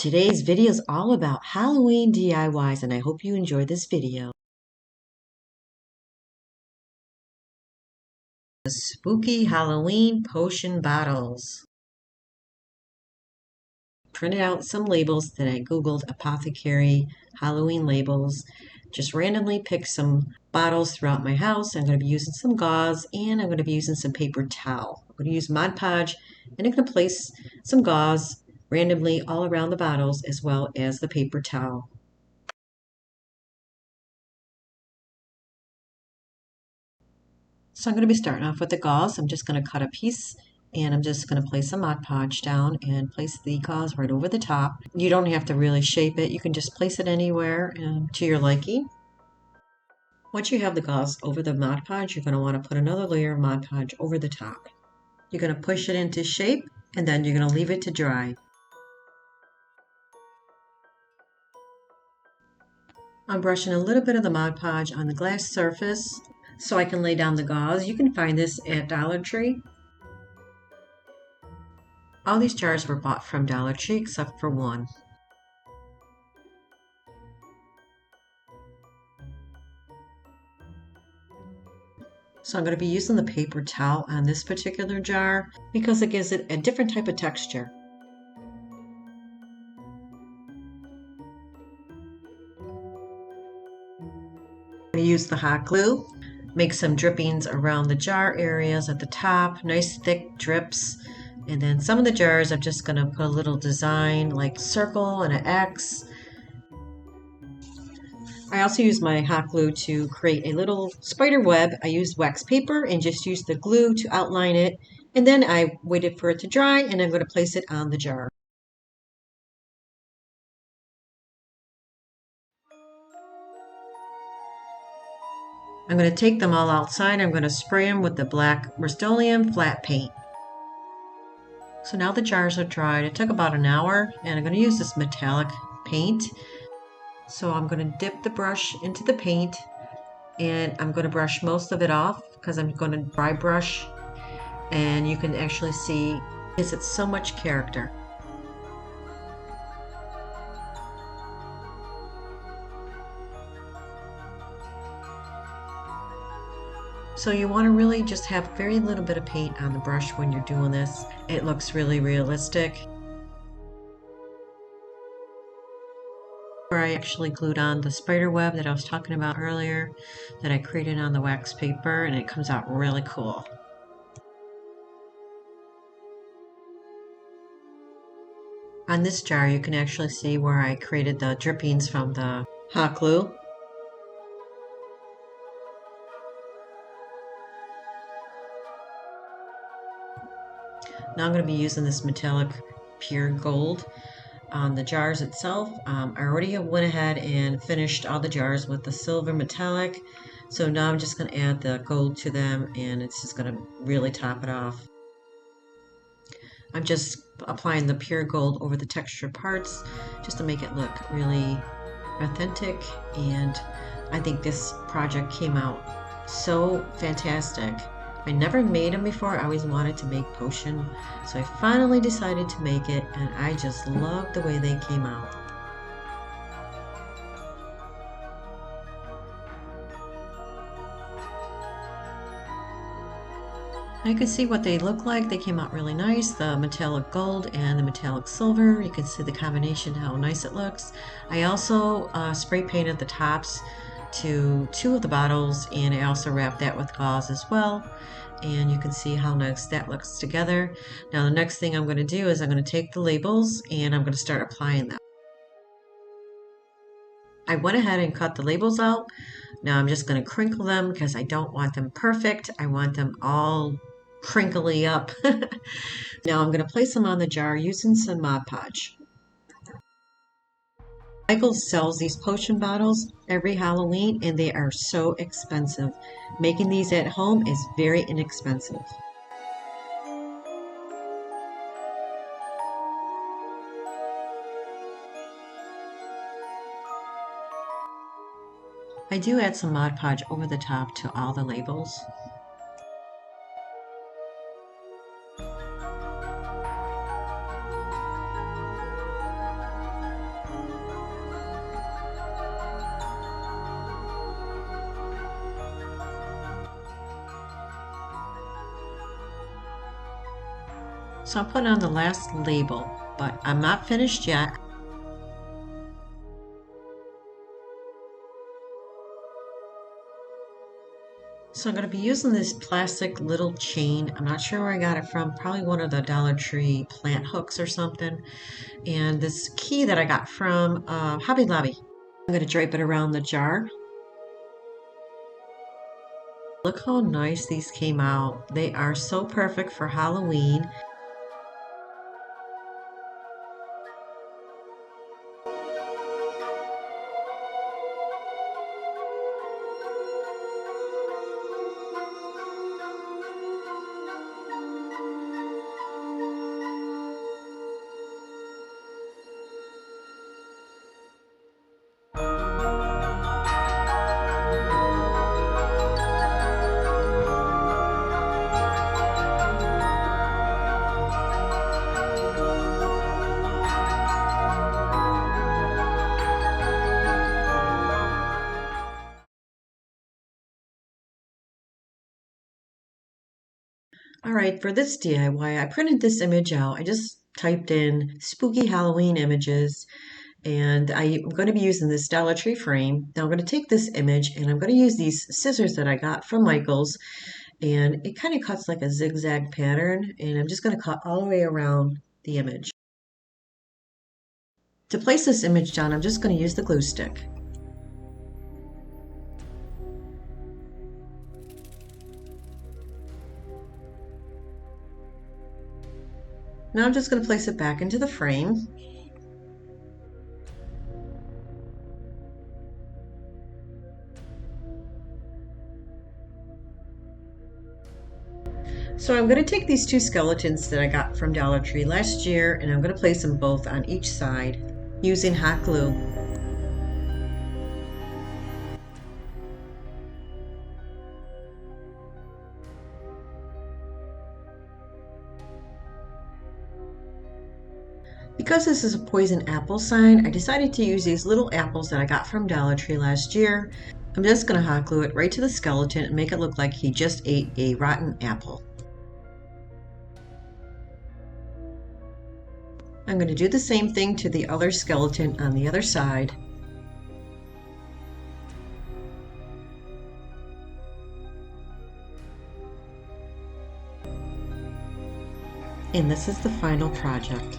Today's video is all about Halloween DIYs, and I hope you enjoy this video. The spooky Halloween potion bottles. Printed out some labels that I googled apothecary Halloween labels. Just randomly picked some bottles throughout my house. I'm going to be using some gauze and I'm going to be using some paper towel. I'm going to use Mod Podge and I'm going to place some gauze randomly all around the bottles as well as the paper towel. So I'm going to be starting off with the gauze. I'm just going to cut a piece and I'm just going to place some Mod Podge down and place the gauze right over the top. You don't have to really shape it. You can just place it anywhere to your liking. Once you have the gauze over the Mod Podge, you're going to want to put another layer of Mod Podge over the top. You're going to push it into shape and then you're going to leave it to dry. I'm brushing a little bit of the Mod Podge on the glass surface so I can lay down the gauze. You can find this at Dollar Tree. All these jars were bought from Dollar Tree except for one. So I'm going to be using the paper towel on this particular jar because it gives it a different type of texture. I'm going to use the hot glue, make some drippings around the jar areas at the top, nice thick drips. And then some of the jars I'm just going to put a little design like circle and an X. I also use my hot glue to create a little spider web. I used wax paper and just used the glue to outline it. And then I waited for it to dry and I'm going to place it on the jar. I'm going to take them all outside. I'm going to spray them with the black Rust-Oleum flat paint. So now the jars are dried. It took about an hour and I'm going to use this metallic paint. So I'm going to dip the brush into the paint and I'm going to brush most of it off because I'm going to dry brush, and you can actually see it's so much character. So you want to really just have very little bit of paint on the brush when you're doing this. It looks really realistic. Where I actually glued on the spider web that I was talking about earlier that I created on the wax paper, and it comes out really cool. On this jar you can actually see where I created the drippings from the hot glue. Now I'm going to be using this metallic pure gold on the jars itself. I already went ahead and finished all the jars with the silver metallic. So now I'm just going to add the gold to them and it's just going to really top it off. I'm just applying the pure gold over the textured parts just to make it look really authentic, and I think this project came out so fantastic. I never made them before. I always wanted to make potion, so I finally decided to make it, and I just love the way they came out. You can see what they look like. They came out really nice. The metallic gold and the metallic silver. You can see the combination, how nice it looks. I also spray painted the tops to two of the bottles, and I also wrapped that with gauze as well. And you can see how nice that looks together. Now the next thing I'm going to do is I'm going to take the labels and I'm going to start applying them. I went ahead and cut the labels out. Now I'm just going to crinkle them because I don't want them perfect. I want them all crinkly up. Now I'm going to place them on the jar using some Mod Podge. Michaels sells these potion bottles every Halloween and they are so expensive. Making these at home is very inexpensive. I do add some Mod Podge over the top to all the labels. So I'm putting on the last label, but I'm not finished yet. So I'm going to be using this plastic little chain. I'm not sure where I got it from, probably one of the Dollar Tree plant hooks or something. And this key that I got from Hobby Lobby. I'm going to drape it around the jar. Look how nice these came out. They are so perfect for Halloween. All right, for this DIY, I printed this image out. I just typed in spooky Halloween images, and I'm going to be using this Dollar Tree frame. Now I'm going to take this image and I'm going to use these scissors that I got from Michael's, and it kind of cuts like a zigzag pattern, and I'm just going to cut all the way around the image. To place this image down, I'm just going to use the glue stick. Now I'm just going to place it back into the frame. So I'm going to take these two skeletons that I got from Dollar Tree last year, and I'm going to place them both on each side using hot glue. Because this is a poison apple sign, I decided to use these little apples that I got from Dollar Tree last year. I'm just going to hot glue it right to the skeleton and make it look like he just ate a rotten apple. I'm going to do the same thing to the other skeleton on the other side. And this is the final project.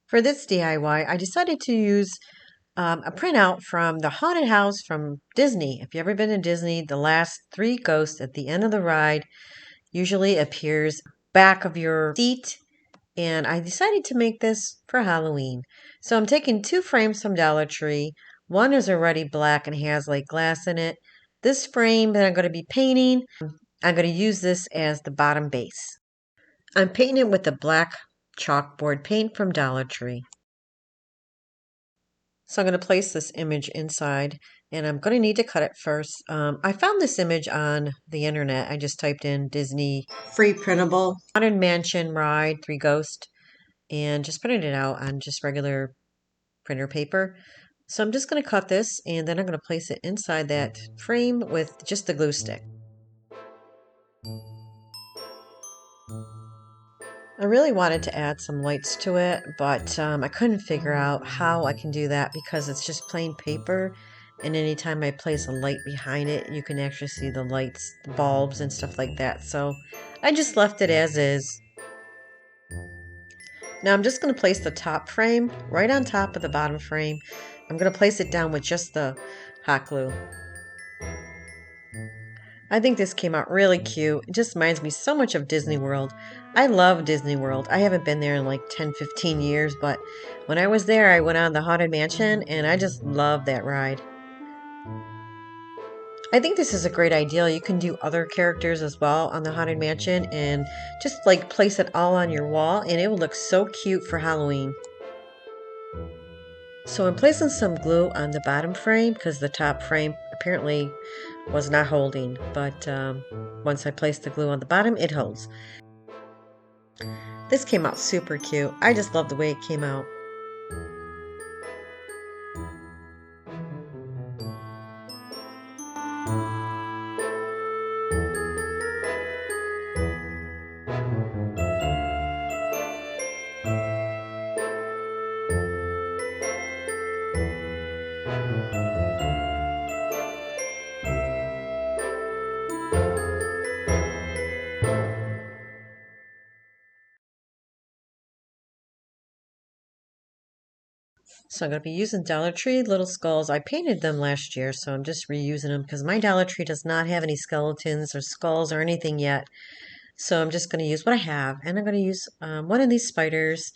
For this DIY, I decided to use a printout from the haunted house from Disney. If you've ever been to Disney, the last 3 ghosts at the end of the ride usually appears back of your seat. And I decided to make this for Halloween. So I'm taking 2 frames from Dollar Tree. One is already black and has like glass in it. This frame that I'm going to be painting, I'm going to use this as the bottom base. I'm painting it with the black chalkboard paint from Dollar Tree. So I'm going to place this image inside, and I'm going to need to cut it first. I found this image on the internet. I just typed in Disney free printable Haunted Mansion Ride 3 Ghost and just printed it out on just regular printer paper. So I'm just going to cut this, and then I'm going to place it inside that frame with just the glue stick. I really wanted to add some lights to it, but I couldn't figure out how I can do that because it's just plain paper, and anytime I place a light behind it, you can actually see the lights, the bulbs and stuff like that. So I just left it as is. Now I'm just going to place the top frame right on top of the bottom frame. I'm going to place it down with just the hot glue. I think this came out really cute. It just reminds me so much of Disney World. I love Disney World. I haven't been there in like 10, 15 years, but when I was there, I went on the Haunted Mansion, and I just love that ride. I think this is a great idea. You can do other characters as well on the Haunted Mansion and just like place it all on your wall, and it will look so cute for Halloween. So I'm placing some glue on the bottom frame because the top frame apparently was not holding, but once I placed the glue on the bottom, it holds. This came out super cute. I just love the way it came out. So I'm going to be using Dollar Tree little skulls. I painted them last year, so I'm just reusing them because my Dollar Tree does not have any skeletons or skulls or anything yet. So I'm just going to use what I have. And I'm going to use one of these spiders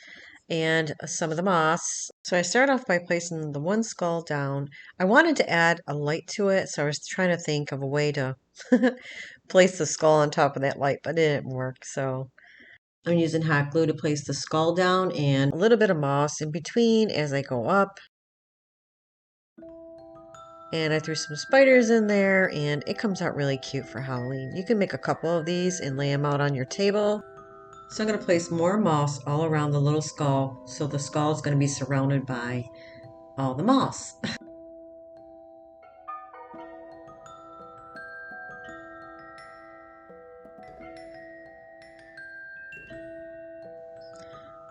and some of the moss. So I start off by placing the one skull down. I wanted to add a light to it, so I was trying to think of a way to place the skull on top of that light, but it didn't work. So I'm using hot glue to place the skull down and a little bit of moss in between as I go up. And I threw some spiders in there, and it comes out really cute for Halloween. You can make a couple of these and lay them out on your table. So I'm going to place more moss all around the little skull, so the skull is going to be surrounded by all the moss.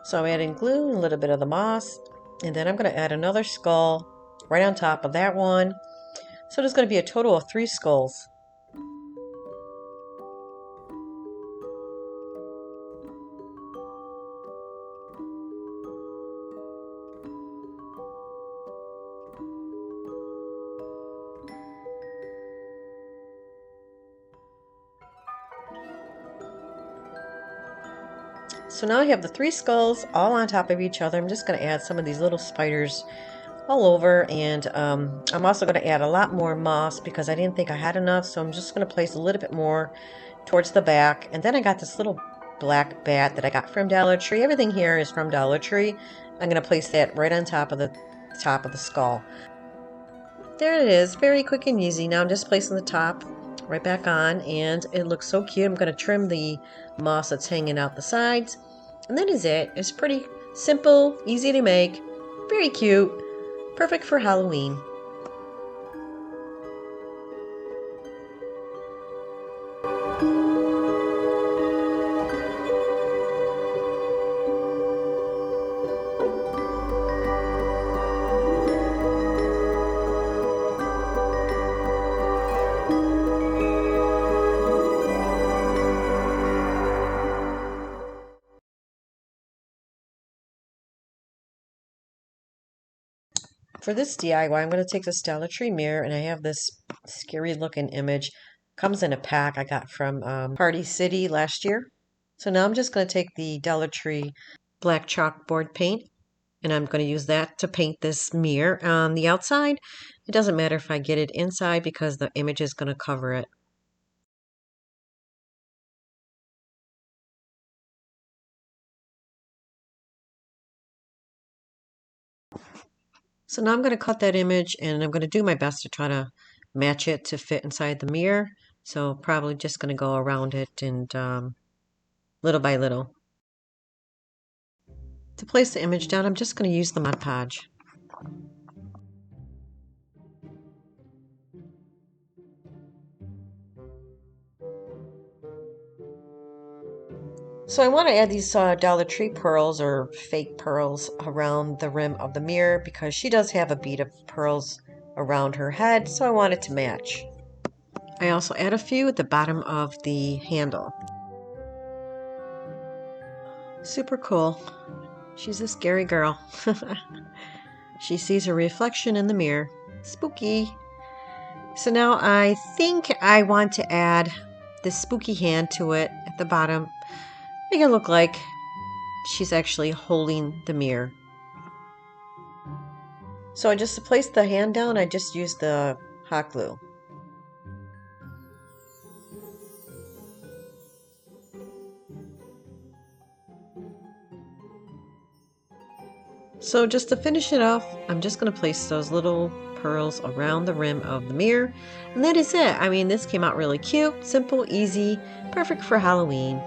So I'm adding glue and a little bit of the moss, and then I'm going to add another skull right on top of that one. So there's going to be a total of 3 skulls. So now I have the 3 skulls all on top of each other. I'm just going to add some of these little spiders all over, and I'm also going to add a lot more moss because I didn't think I had enough, so I'm just going to place a little bit more towards the back. And then I got this little black bat that I got from Dollar Tree. Everything here is from Dollar Tree. I'm going to place that right on top of the skull. There it is, very quick and easy. Now I'm just placing the top right back on, and it looks so cute. I'm going to trim the moss that's hanging out the sides, and that is it. It's pretty simple, easy to make, very cute, perfect for Halloween. For this DIY, I'm going to take this Dollar Tree mirror, and I have this scary looking image. Comes in a pack I got from Party City last year. So now I'm just going to take the Dollar Tree black chalkboard paint, and I'm going to use that to paint this mirror on the outside. It doesn't matter if I get it inside because the image is going to cover it. So now I'm going to cut that image, and I'm going to do my best to try to match it to fit inside the mirror. So probably just going to go around it and little by little. To place the image down, I'm just going to use the Mod Podge. So I want to add these Dollar Tree pearls or fake pearls around the rim of the mirror because she does have a bead of pearls around her head, so I want it to match. I also add a few at the bottom of the handle. Super cool. She's a scary girl. She sees her reflection in the mirror. Spooky. So now I think I want to add this spooky hand to it at the bottom. Make it look like she's actually holding the mirror. So I just placed the hand down, I just used the hot glue. So just to finish it off, I'm just going to place those little pearls around the rim of the mirror. And that is it. I mean, this came out really cute, simple, easy, perfect for Halloween.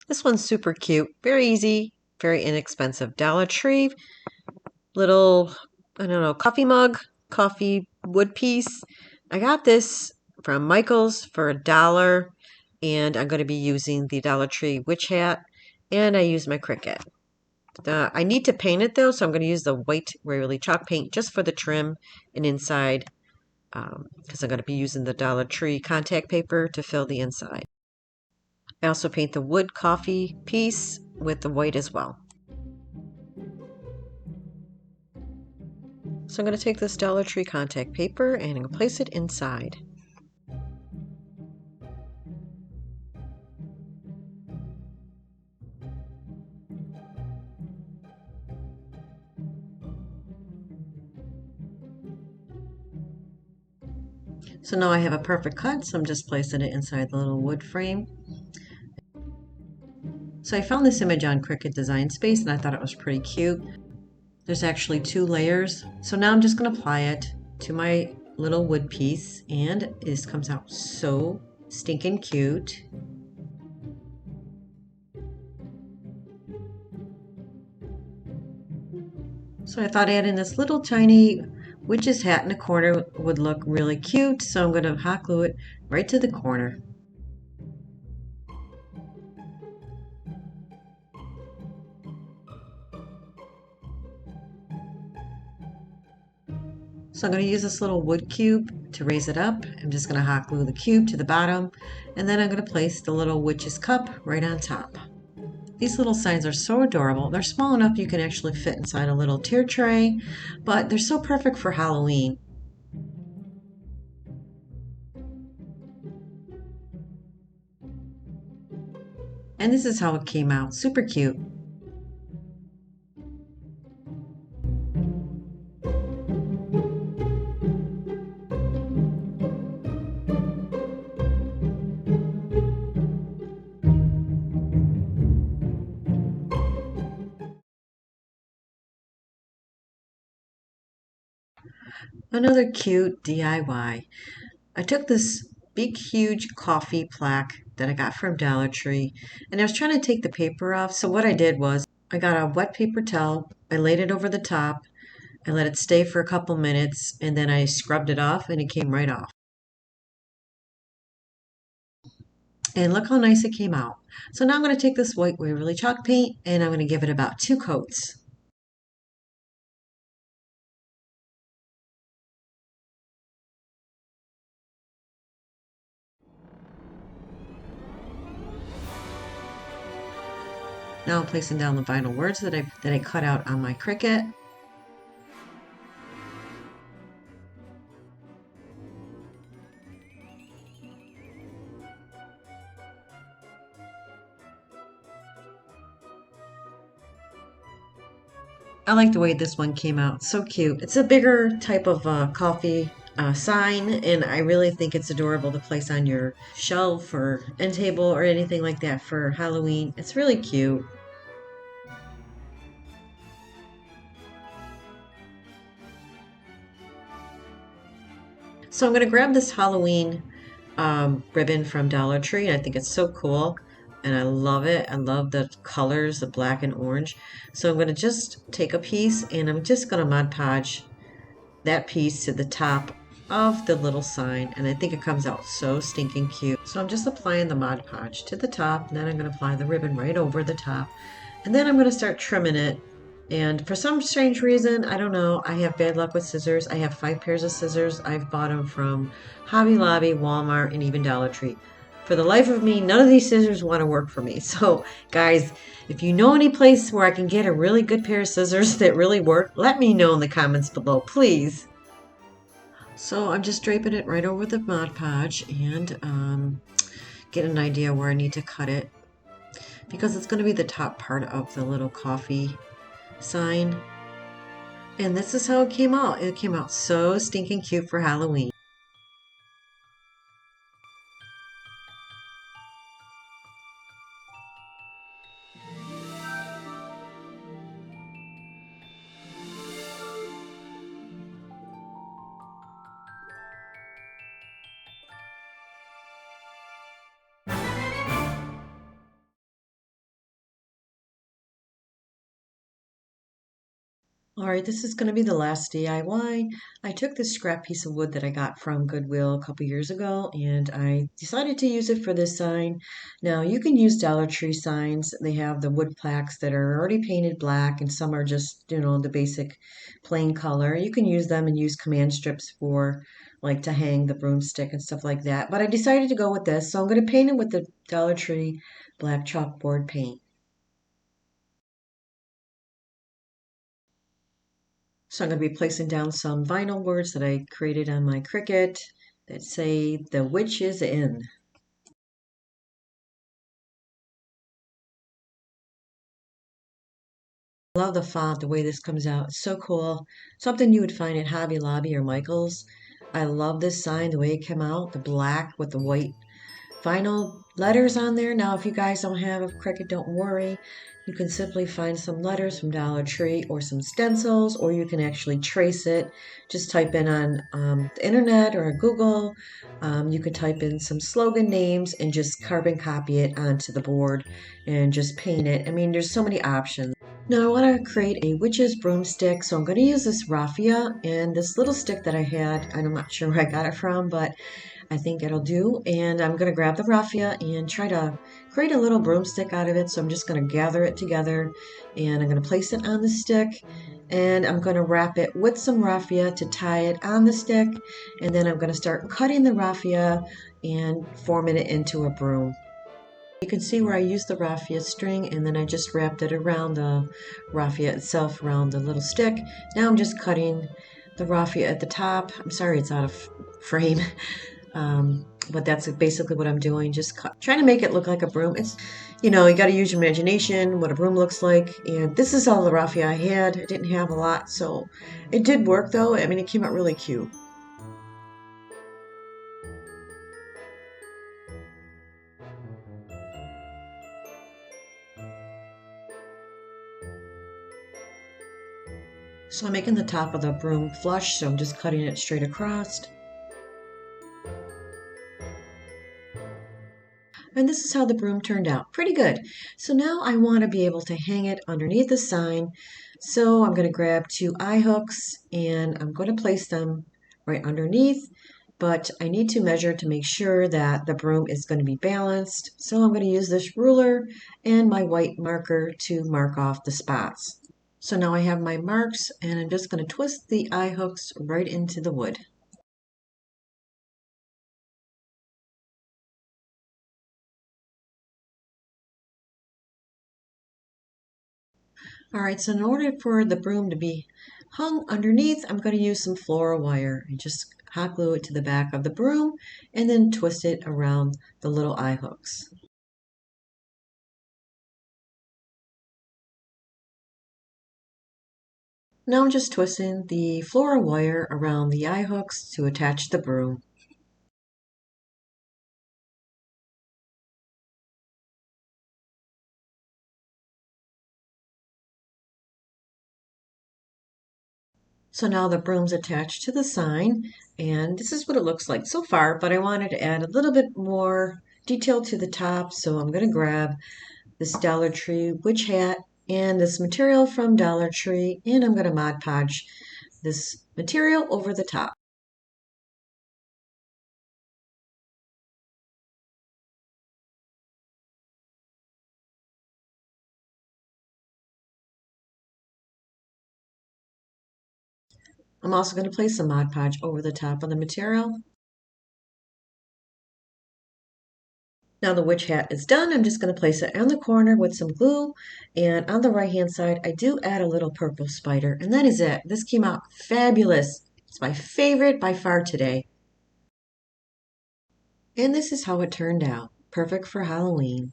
This one's super cute, very easy, very inexpensive. Dollar Tree, little, I don't know, coffee mug, coffee wood piece. I got this from Michael's for $1, and I'm going to be using the Dollar Tree witch hat, and I use my Cricut. I need to paint it though, so I'm going to use the white Really chalk paint just for the trim and inside, because I'm going to be using the Dollar Tree contact paper to fill the inside. I also paint the wood coffee piece with the white as well. So I'm going to take this Dollar Tree contact paper and I'm going to place it inside. So now I have a perfect cut, so I'm just placing it inside the little wood frame. So I found this image on Cricut Design Space and I thought it was pretty cute. There's actually 2 layers. So now I'm just going to apply it to my little wood piece, and this comes out so stinking cute. So I thought adding this little tiny witch's hat in the corner would look really cute, so I'm going to hot glue it right to the corner. So I'm going to use this little wood cube to raise it up. I'm just going to hot glue the cube to the bottom, and then I'm going to place the little witch's cup right on top. These little signs are so adorable. They're small enough you can actually fit inside a little tier tray, but they're so perfect for Halloween. And this is how it came out. Super cute. Another cute DIY. I took this big, huge coffee plaque that I got from Dollar Tree, and I was trying to take the paper off. So what I did was I got a wet paper towel, I laid it over the top, I let it stay for a couple minutes, and then I scrubbed it off and it came right off. And look how nice it came out. So now I'm going to take this white Really chalk paint and I'm going to give it about 2 coats. Now I'm placing down the vinyl words that I cut out on my Cricut. I like the way this one came out. So cute. It's a bigger type of coffee sign, and I really think it's adorable to place on your shelf or end table or anything like that for Halloween. It's really cute. So I'm going to grab this Halloween ribbon from Dollar Tree, and I think it's so cool. And I love it. I love the colors, the black and orange. So I'm going to just take a piece and I'm just going to Mod Podge that piece to the top of the little sign. And I think it comes out so stinking cute. So I'm just applying the Mod Podge to the top, and then I'm going to apply the ribbon right over the top. And then I'm going to start trimming it. And for some strange reason, I don't know, I have bad luck with scissors. I have 5 pairs of scissors. I've bought them from Hobby Lobby, Walmart, and even Dollar Tree. For the life of me, none of these scissors want to work for me. So guys, if you know any place where I can get a really good pair of scissors that really work, let me know in the comments below, please. So I'm just draping it right over the Mod Podge and get an idea where I need to cut it, because it's going to be the top part of the little coffee sign. And this is how it came out. It came out so stinking cute for Halloween. All right, this is going to be the last DIY. I took this scrap piece of wood that I got from Goodwill a couple years ago, and I decided to use it for this sign. Now, you can use Dollar Tree signs. They have the wood plaques that are already painted black, and some are just, the basic plain color. You can use them and use command strips for, like, to hang the broomstick and stuff like that. But I decided to go with this, so I'm going to paint it with the Dollar Tree black chalkboard paint. So I'm going to be placing down some vinyl words that I created on my Cricut that say "The witch is in." I love the font, the way this comes out. It's so cool. Something you would find at Hobby Lobby or Michael's. I love this sign, the way it came out, the black with the white vinyl letters on there. Now, if you guys don't have a Cricut, don't worry. You can simply find some letters from Dollar Tree or some stencils, or you can actually trace it. Just type in on the internet or Google. You could type in some slogan names and just carbon copy it onto the board and just paint it. I mean, there's so many options. Now I want to create a witch's broomstick, so I'm going to use this raffia and this little stick that I had, and I'm not sure where I got it from, but I think it'll do. And I'm going to grab the raffia and try to create a little broomstick out of it. So I'm just going to gather it together and I'm going to place it on the stick, and I'm going to wrap it with some raffia to tie it on the stick. And then I'm going to start cutting the raffia and forming it into a broom. You can see where I used the raffia string and then I just wrapped it around the raffia itself, around the little stick. Now I'm just cutting the raffia at the top. I'm sorry it's out of frame. But that's basically what I'm doing, just trying to make it look like a broom. It's, you got to use your imagination, what a broom looks like. And this is all the raffia I had. I didn't have a lot, so it did work though. I mean, it came out really cute. So I'm making the top of the broom flush, so I'm just cutting it straight across. And this is how the broom turned out. Pretty good. So now I want to be able to hang it underneath the sign. So I'm going to grab two eye hooks and I'm going to place them right underneath. But I need to measure to make sure that the broom is going to be balanced. So I'm going to use this ruler and my white marker to mark off the spots. So now I have my marks and I'm just going to twist the eye hooks right into the wood. All right, so in order for the broom to be hung underneath, I'm going to use some floral wire and just hot glue it to the back of the broom and then twist it around the little eye hooks. Now I'm just twisting the floral wire around the eye hooks to attach the broom. So now the broom's attached to the sign, and this is what it looks like so far, but I wanted to add a little bit more detail to the top, so I'm going to grab this Dollar Tree witch hat and this material from Dollar Tree, and I'm going to Mod Podge this material over the top. I'm also going to place some Mod Podge over the top of the material. Now the witch hat is done. I'm just going to place it on the corner with some glue. And on the right hand side, I do add a little purple spider. And that is it. This came out fabulous. It's my favorite by far today. And this is how it turned out. Perfect for Halloween.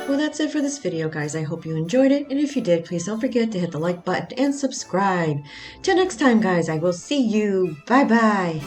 Well, that's it for this video, guys. I hope you enjoyed it. And if you did, please don't forget to hit the like button and subscribe. Till next time, guys, I will see you. Bye-bye.